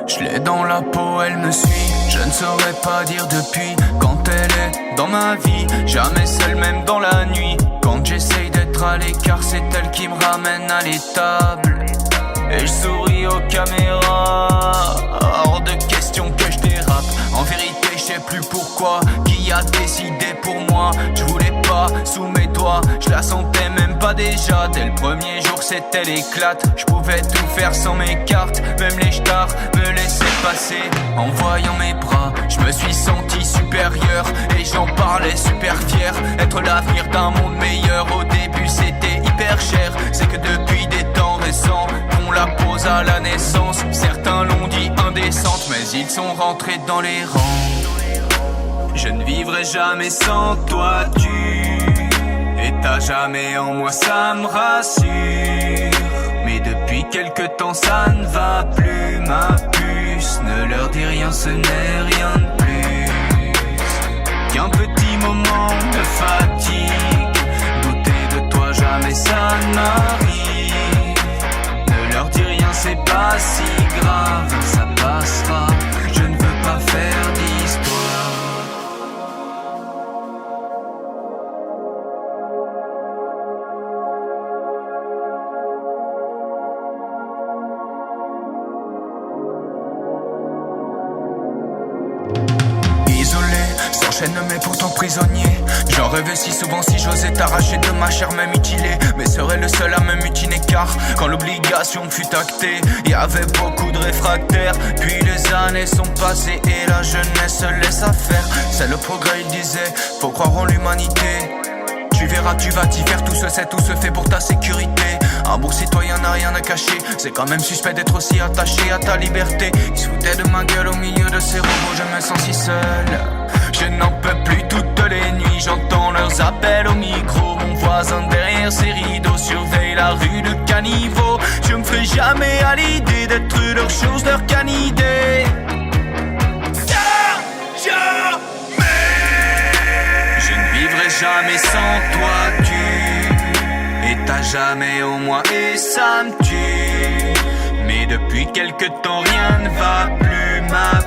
Je l'ai dans la peau, elle me suit. Je ne saurais pas dire depuis quand elle est dans ma vie. Jamais seule, même dans la nuit. Quand j'essaye d'être à l'écart, c'est elle qui me ramène à l'étable. Et je souris aux caméras. Hors de question que je dérape. En vérité, je sais plus pourquoi. Qui a décidé pour moi? Je voulais pas sous mes doigts. Je la sentais même pas déjà. Dès le premier jour, c'était l'éclate. Je pouvais tout faire sans mes cartes. Même les stars me laissaient passer. En voyant mes bras, je me suis senti supérieur. Et j'en parlais super fier. Être l'avenir d'un monde meilleur. Au début, c'était hyper cher. C'est que depuis des temps récents qu'on la pose à la naissance. Certains l'ont dit indécente, mais ils sont rentrés dans les rangs. Je ne vivrai jamais sans toi, tu. Et t'as jamais en moi, ça me rassure. Mais depuis quelque temps ça ne va plus. Ma puce, ne leur dis rien, ce n'est rien de plus qu'un petit moment de fatigue. Douter de toi, jamais ça n'arrive. Ne leur dis rien, c'est pas si grave. Ça passera, je ne veux pas faire d'histoire. Chaîne mais pourtant prisonnier. J'en rêvais si souvent, si j'osais t'arracher de ma chair même mutilée. Mais serais le seul à me mutiner car quand l'obligation fut actée, y avait beaucoup de réfractaires. Puis les années sont passées et la jeunesse se laissa faire. C'est le progrès, il disait, faut croire en l'humanité. Tu verras, tu vas t'y faire, tout se fait pour ta sécurité. Un bon citoyen n'a rien à cacher. C'est quand même suspect d'être aussi attaché à ta liberté. Ils se foutaient de ma gueule au milieu de ces robots, je me sens si seul. Je n'en peux plus toutes les nuits, j'entends leurs appels au micro. Mon voisin derrière ses rideaux surveille la rue de caniveau. Je me ferai jamais à l'idée d'être leur chose, leur canidé. Je ne vivrai jamais sans toi, tu. Et t'as jamais en moi et ça me tue. Mais depuis quelque temps rien ne va plus, ma